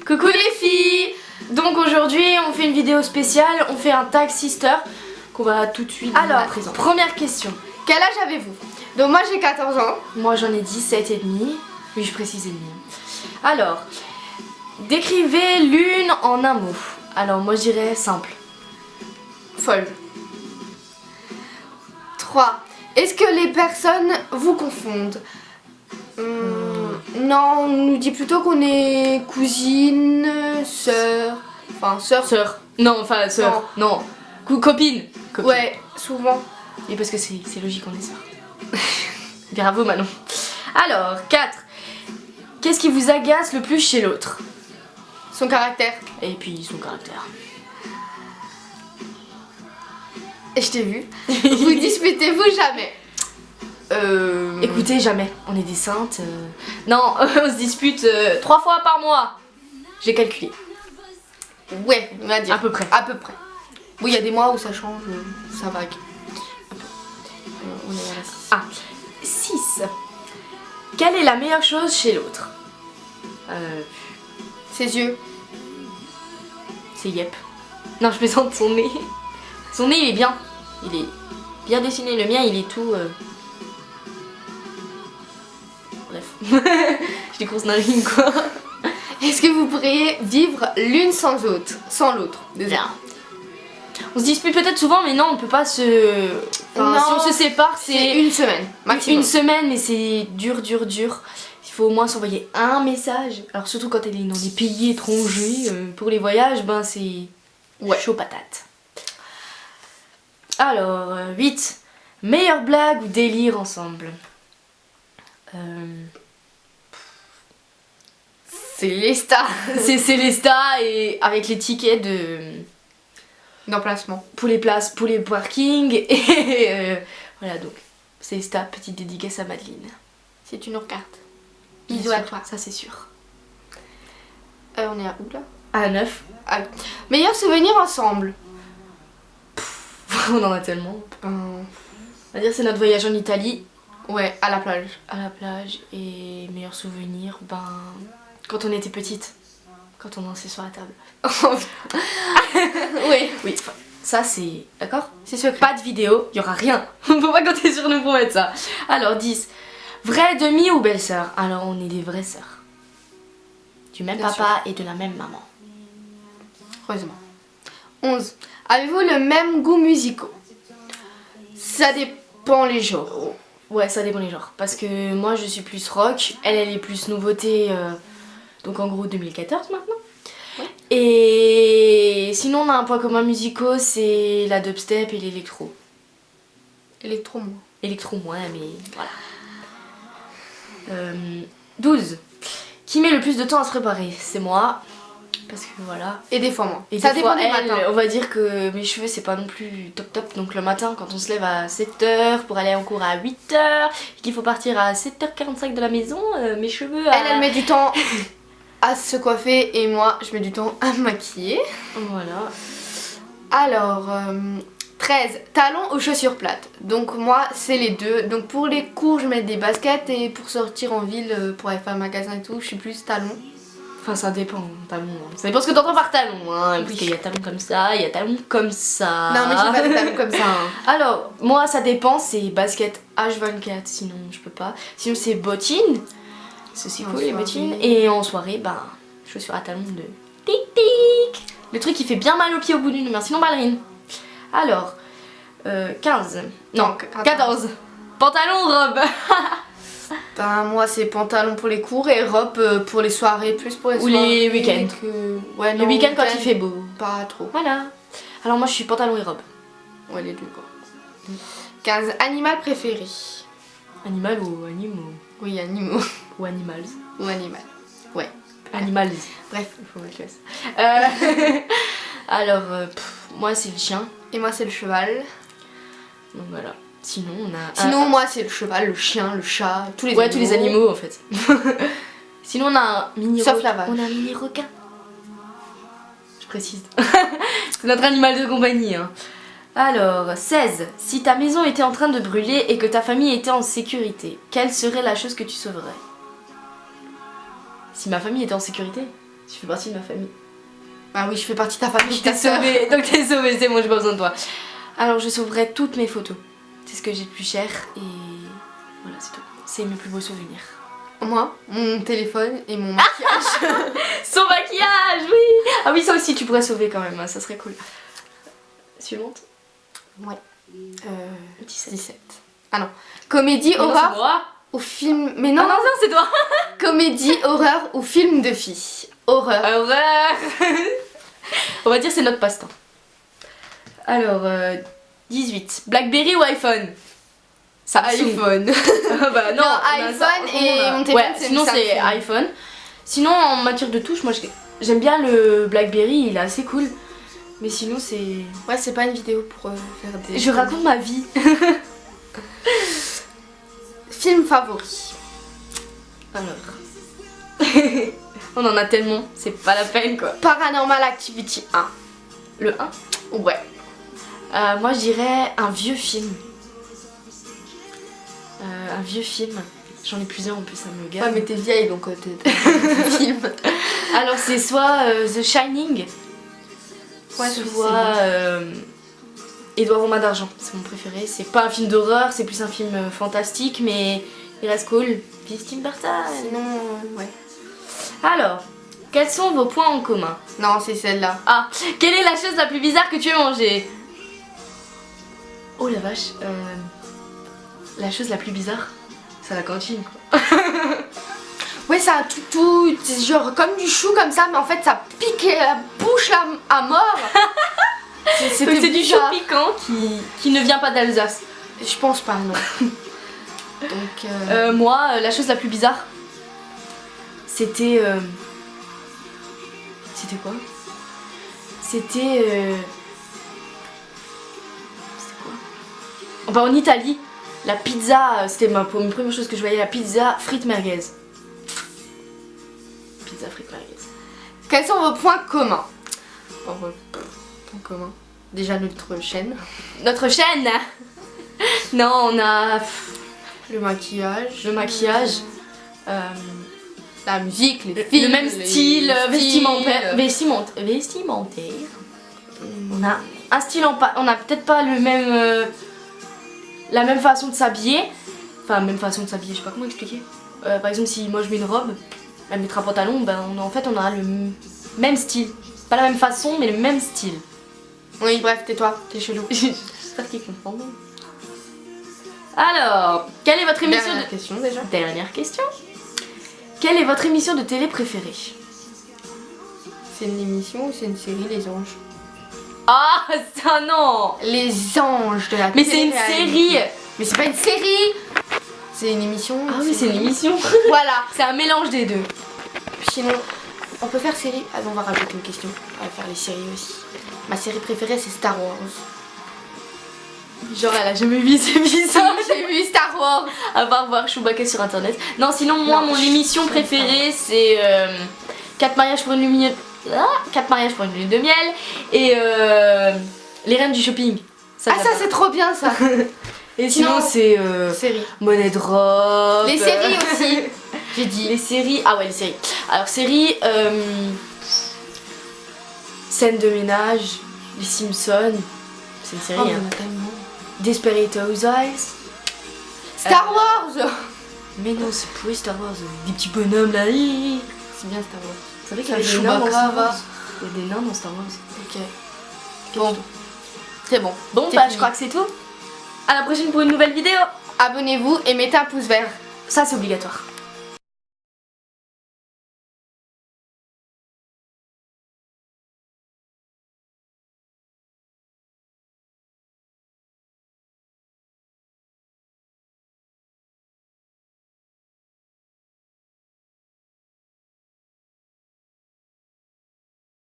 Coucou les filles. Donc aujourd'hui on fait une vidéo spéciale, on fait un tag sister qu'on va tout de suite présenter. Première question. Quel âge avez-vous? Donc moi j'ai 14 ans. Moi j'en ai 17 et demi. Oui, je précise et demi. Alors, décrivez l'une en un mot. Alors moi je dirais simple. Folle. 3. Est-ce que les personnes vous confondent? Non, on nous dit plutôt qu'on est cousine, sœur. Enfin, sœur. Sœur. Non, enfin sœur. Non. Copine. Ouais, souvent. Et parce que c'est logique, on est sœurs. Bravo Manon. Alors, 4. Qu'est-ce qui vous agace le plus chez l'autre? Son caractère. Et puis son caractère. Et je t'ai vu. Vous disputez-vous jamais? Écoutez, jamais. On est des saintes. Non, on se dispute 3 fois par mois. J'ai calculé. Ouais, on va dire. À peu près. À peu près. Oui, il y a des mois où ça change, ça vague. On est à la 6. 6. Quelle est la meilleure chose chez l'autre? Ses yeux. C'est yep. Non, je plaisante, son nez. Son nez, il est bien. Il est bien dessiné. Le mien, il est tout... Bref. Je des grosses narines, quoi. Est-ce que vous pourriez vivre l'une sans l'autre? Bien. On se dispute peut-être souvent, mais non, on peut pas se... Enfin, si on se sépare, c'est une semaine, maximum. Une semaine, mais c'est dur. Il faut au moins s'envoyer un message. Alors surtout quand elle est dans des pays étrangers, pour les voyages, ben c'est chaud patate. Alors, 8. Meilleure blague ou délire ensemble? Célesta. C'est Célesta et avec les tickets d'emplacement. Pour les places, pour les parkings et voilà donc. Célesta, petite dédicace à Madeleine. Si tu nous regardes. Bisous à toi. Ça c'est sûr. On est à où là? À 9. Meilleur souvenir ensemble. On en a tellement. On va dire c'est notre voyage en Italie. Ouais, à la plage. À la plage. Et meilleur souvenir, quand on était petite. Quand on dansait sur la table. Oui. Ça c'est... D'accord? C'est secret. Pas de vidéo, il y aura rien. On peut pas compter sur nous pour mettre ça. Alors 10. Vraie demi ou belle-sœur? Alors on est des vraies sœurs. Du même papa et de la même maman. Heureusement. 11. Avez-vous le même goût musicaux? Ça dépend les genres. Ouais, ça dépend les genres. Parce que moi je suis plus rock, elle est plus nouveauté, donc en gros 2014 maintenant. Ouais. Et sinon on a un point commun musicaux, c'est la dubstep et l'électro. Électro moins. Électro moins, mais voilà. 12. Qui met le plus de temps à se préparer? C'est moi. Parce que voilà. Et des fois moi. Et ça dépend des matins. On va dire que mes cheveux c'est pas non plus top. Donc le matin quand on se lève à 7h pour aller en cours à 8h, et qu'il faut partir à 7h45 de la maison, mes cheveux... Elle met du temps à se coiffer et moi je mets du temps à me maquiller. Voilà. Alors, 13. Talons ou chaussures plates? Donc moi c'est les deux. Donc pour les cours je mets des baskets et pour sortir en ville, pour aller faire un magasin et tout, je suis plus talons. Enfin ça dépend, talon. Ça dépend ce que t'entends par talon, hein. Parce qu'il y a talons comme ça, il y a talons comme ça. Non mais j'ai pas de talons comme ça. Hein. Alors, moi ça dépend, c'est basket H24, sinon je peux pas. Sinon c'est bottines, c'est cool les bottines. Et en soirée, chaussures à talons de tic tic. Le truc qui fait bien mal aux pieds au bout d'une humeur, sinon ballerine. Alors, 15. Non, 14. Pantalon ou robe? Moi c'est pantalon pour les cours et robe pour les soirées, plus pour les soirées. Ou les week-ends. Ouais, le week-end quand il fait beau. Pas trop. Voilà. Alors moi je suis pantalon et robe. Ouais, les deux quoi. 15. Animal préféré? Animal ou animaux? Oui, animaux. Ou animals. Ou animal. Ouais. Animals. Bref. Il faut mettre le Alors, moi c'est le chien. Et moi c'est le cheval. Donc voilà. Sinon on a... Sinon moi c'est le cheval, le chien, le chat, tous les animaux. Ouais, tous les animaux en fait. Sinon on a un mini Sauf la vache. On a un mini requin. Je précise. C'est notre animal de compagnie. Hein. Alors, 16. Si ta maison était en train de brûler et que ta famille était en sécurité, quelle serait la chose que tu sauverais? Si ma famille était en sécurité? Tu fais partie de ma famille. Ah oui, je fais partie de ta famille, Je t'ai sauvée, donc t'es sauvée, c'est bon, j'ai pas besoin de toi. Alors je sauverai toutes mes photos. C'est ce que j'ai de plus cher et voilà, c'est tout. C'est mes plus beaux souvenirs. Moi, mon téléphone et mon maquillage. Son maquillage, oui. Ah oui, ça aussi tu pourrais sauver quand même, hein, ça serait cool. Suivante. Ouais. 17. Ah non. Comédie, Non, horreur c'est moi. ou film... Mais non, Non, c'est toi. Comédie, horreur ou film de filles. Horreur. Horreur. On va dire c'est notre passe-temps. Alors, 18. Blackberry ou iPhone? Samsung. iPhone. Bah non, iPhone et mon téléphone, ouais, c'est sinon Samsung. c'est iPhone. Sinon en matière de touche, moi j'aime bien le Blackberry, il est assez cool. Mais sinon c'est... Ouais, c'est pas une vidéo pour faire des... Je raconte ma vie. Film favori. Alors... On en a tellement, c'est pas la peine quoi. Paranormal Activity 1. Le 1? Ouais. Moi je dirais un vieux film. Un vieux film. J'en ai plusieurs en plus, ça me gave. Ouais, mais t'es vieille donc t'es un film. Alors c'est soit The Shining, Ouais, soit Édouard aux mains d'argent, c'est mon préféré. C'est pas un film d'horreur, c'est plus un film fantastique, mais il reste cool. Vive Tim Burton. Sinon, ouais. Alors, quels sont vos points en commun? Non, c'est celle-là. Ah, quelle est la chose la plus bizarre que tu aies mangée? Oh la vache, la chose la plus bizarre, c'est à la cantine quoi. Ouais, c'est un tout, genre comme du chou comme ça, mais en fait ça pique la bouche à mort. C'est du chou piquant qui ne vient pas d'Alsace. Je pense pas, non. Donc, moi, la chose la plus bizarre, c'était... C'était quoi? C'était... C'était quoi? Bah, en Italie, la pizza, c'était ma première chose que je voyais, la pizza frites merguez. Pizza frites merguez. quels sont vos points communs? Points communs. Déjà notre chaîne. Notre chaîne. Non, on a Le maquillage. le maquillage, La musique, les films. le même style vestimentaire. vestimentaire. Vestimentaire. On a un style on a peut-être pas le même la même façon de s'habiller. Enfin, même façon de s'habiller, je sais pas comment expliquer. Par exemple, si moi je mets une robe, elle mettra un pantalon, ben en fait on a le même style. Pas la même façon, mais le même style. Oui, bref, tais-toi, t'es chelou. J'espère qu'ils comprendront. Alors, quelle est votre émission Dernière question déjà. Dernière question. Quelle est votre émission de télé préférée? C'est une émission ou c'est une série, Les Anges? Ah, ça non. Les Anges de la Mais c'est une série. Mais c'est pas une série. C'est une émission. Ah oui, c'est une émission. Voilà. C'est un mélange des deux. Sinon, on peut faire série. Ah, on va rajouter une question. On va faire les séries aussi. Ma série préférée, c'est Star Wars. Genre, elle a jamais vu ces épisodes. J'ai vu Star Wars. À part voir Chewbacca sur internet. Non, sinon, moi, Non, mon émission préférée, c'est 4 mariages pour une lune. 4 mariages pour une lune de miel. Et les reines du shopping. Ça, c'est trop bien ça. Et sinon, Sinon, c'est série. Monnaie de robe. Les séries aussi. J'ai dit. Les séries. Ah ouais, les séries. Alors, séries. Scène de ménage. Les Simpsons. C'est une série. Oh, hein. on a tellement. Desperate Housewives. Star Wars. Mais non, c'est pourri Star Wars. Des petits bonhommes là. Hi. C'est bien Star Wars. Vous savez qu'il y Ça, a des nains dans Chewbacca, Star Wars. va. Il y a des nains dans Star Wars. Ok. Bon. Très bon. Bon, C'est bah, fini. je crois que c'est tout. À la prochaine pour une nouvelle vidéo. Abonnez-vous et mettez un pouce vert. Ça, c'est obligatoire.